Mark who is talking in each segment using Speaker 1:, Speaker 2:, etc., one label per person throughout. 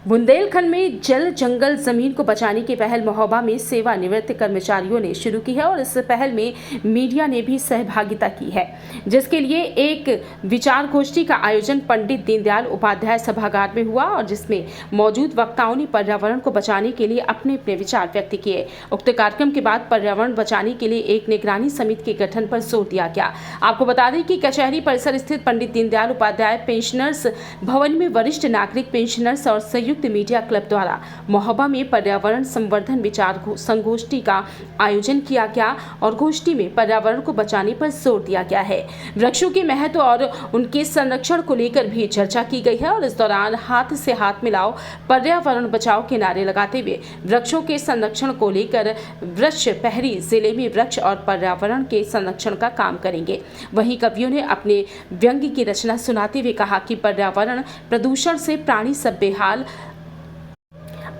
Speaker 1: बुंदेलखंड में जल जंगल जमीन को बचाने की पहल महोबा में सेवानिवृत्त कर्मचारियों ने शुरू की है और इस पहल में मीडिया ने भी सहभागिता की है, जिसके लिए एक विचार गोष्ठी का आयोजन पंडित दीनदयाल उपाध्याय सभागार में हुआ और जिसमें मौजूद वक्ताओं ने पर्यावरण को बचाने के लिए अपने अपने विचार व्यक्त किए। उक्त कार्यक्रम के बाद पर्यावरण बचाने के लिए एक निगरानी समिति के गठन पर जोर दिया गया। आपको बता दें कि कचहरी परिसर स्थित पंडित दीनदयाल उपाध्याय पेंशनर्स भवन में वरिष्ठ नागरिक पेंशनर्स और संयुक्त मीडिया क्लब द्वारा महोबा में पर्यावरण संवर्धन विचार संगोष्ठी का आयोजन किया गया और गोष्ठी में पर्यावरण को बचाने पर जोर दिया गया है। वृक्षों के महत्व और उनके संरक्षण को लेकर भी चर्चा की गई है और इस दौरान हाथ से हाथ मिलाओ पर्यावरण बचाओ के नारे लगाते हुए वृक्षों के संरक्षण को लेकर वृक्ष पहरी जिले में वृक्ष और पर्यावरण के संरक्षण का काम करेंगे। वहीं कवियों ने अपने व्यंग्य की रचना सुनाते हुए कहा कि पर्यावरण प्रदूषण से प्राणी सब बेहाल,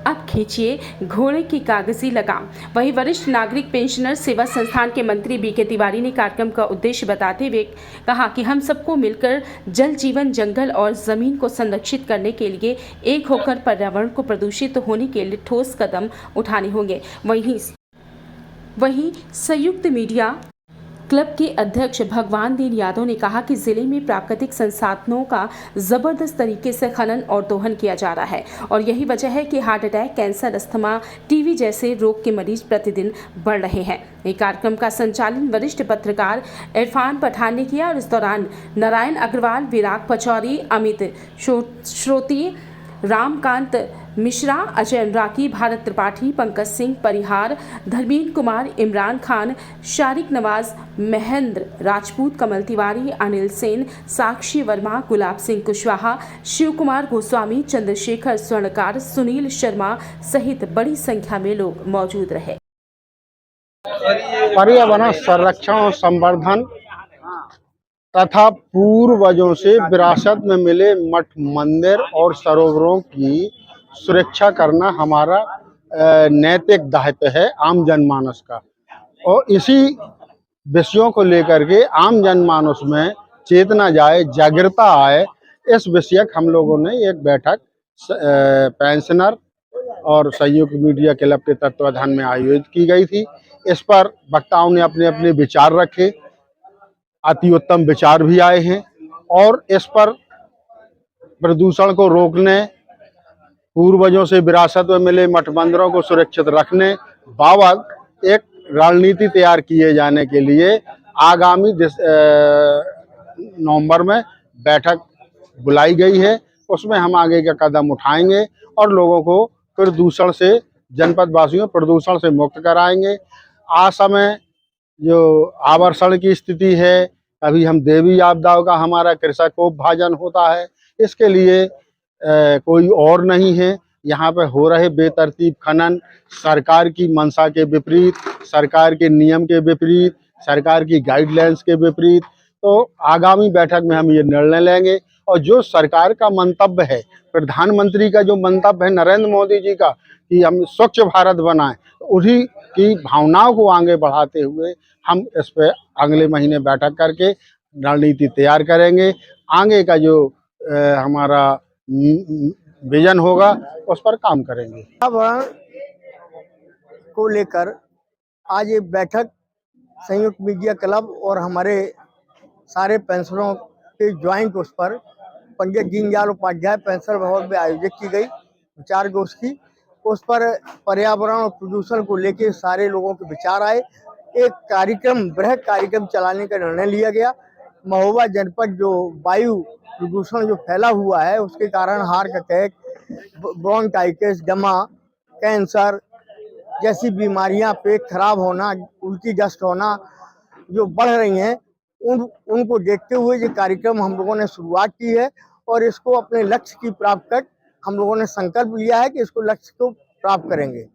Speaker 1: अब खींचिए घोड़े की कागजी लगाम। वहीं वरिष्ठ नागरिक पेंशनर सेवा संस्थान के मंत्री बीके तिवारी ने कार्यक्रम का उद्देश्य बताते हुए कहा कि हम सबको मिलकर जल जीवन जंगल और जमीन को संरक्षित करने के लिए एक होकर पर्यावरण को प्रदूषित होने के लिए ठोस कदम उठाने होंगे। वहीं संयुक्त मीडिया क्लब के अध्यक्ष भगवान दीन यादव ने कहा कि जिले में प्राकृतिक संसाधनों का जबरदस्त तरीके से खनन और दोहन किया जा रहा है और यही वजह है कि heart attack, cancer, asthma, TB जैसे रोग के मरीज प्रतिदिन बढ़ रहे हैं। ये कार्यक्रम का संचालन वरिष्ठ पत्रकार इरफान पठान ने किया और इस दौरान नारायण अग्रवाल, विराग पचौरी, अमित श्रोती, रामकांत मिश्रा, अजय अनुरागी, भारत त्रिपाठी, पंकज सिंह परिहार, धर्मेंद्र कुमार, इमरान खान, शारिक नवाज, महेंद्र राजपूत, कमल तिवारी, अनिल सेन, साक्षी वर्मा, गुलाब सिंह कुशवाहा, शिव कुमार गोस्वामी, चंद्रशेखर स्वर्णकार, सुनील शर्मा सहित बड़ी संख्या में लोग मौजूद रहे।
Speaker 2: पर्यावरण संरक्षण और संवर्धन तथा पूर्वजों से विरासत में मिले मठ, मंदिर और सरोवरों की सुरक्षा करना हमारा नैतिक दायित्व है आम जनमानस का। और इसी विषयों को लेकर के आम जनमानस में चेतना जाए, जागरूकता आए, इस विषयक हम लोगों ने एक बैठक पेंशनर और संयुक्त मीडिया क्लब के तत्वाधान में आयोजित की गई थी। इस पर वक्ताओं ने अपने अपने विचार रखे, अति उत्तम विचार भी आए हैं और इस पर प्रदूषण को रोकने, पूर्वजों से विरासत में मिले मठ मंदिरों को सुरक्षित रखने बाबत एक रणनीति तैयार किए जाने के लिए आगामी नवंबर में बैठक बुलाई गई है। उसमें हम आगे का कदम उठाएंगे और लोगों को प्रदूषण से, जनपद वासियों प्रदूषण से मुक्त कराएंगे। असमय जो आवर्षण की स्थिति है, अभी हम देवी आपदाओं का हमारा कृषकोपभाजन होता है, इसके लिए कोई और नहीं है। यहाँ पे हो रहे बेतरतीब खनन सरकार की मंशा के विपरीत, सरकार के नियम के विपरीत, सरकार की गाइडलाइंस के विपरीत। तो आगामी बैठक में हम ये निर्णय लेंगे और जो सरकार का मंतव्य है, प्रधानमंत्री का जो मंतव्य है नरेंद्र मोदी जी का कि हम स्वच्छ भारत बनाएं, उसी की भावनाओं को आगे बढ़ाते हुए हम इस पे अगले महीने बैठक करके रणनीति तैयार करेंगे। आगे का जो हमारा विजन होगा उस पर काम करेंगे।
Speaker 3: पर्यावरण को लेकर आज ये बैठक संयुक्त मीडिया क्लब और हमारे सारे पेंशनरों के ज्वाइंट उस पर पंडित दीनदयाल उपाध्याय पेंशन भवन में आयोजित की गई विचार गोष्ठी। उस पर पर्यावरण और प्रदूषण को लेकर सारे लोगों के विचार आए। एक कार्यक्रम, बृहद कार्यक्रम चलाने का निर्णय लिया गया। महोबा जनपद जो वायु प्रदूषण जो फैला हुआ है उसके कारण हार्ट अटैक, ब्रोंकाइटिस, दमा, कैंसर जैसी बीमारियां, पेट खराब होना, उल्टी दस्त होना जो बढ़ रही हैं, उनको देखते हुए ये कार्यक्रम हम लोगों ने शुरुआत की है और इसको अपने लक्ष्य की प्राप्त कर हम लोगों ने संकल्प लिया है कि इसको लक्ष्य को प्राप्त करेंगे।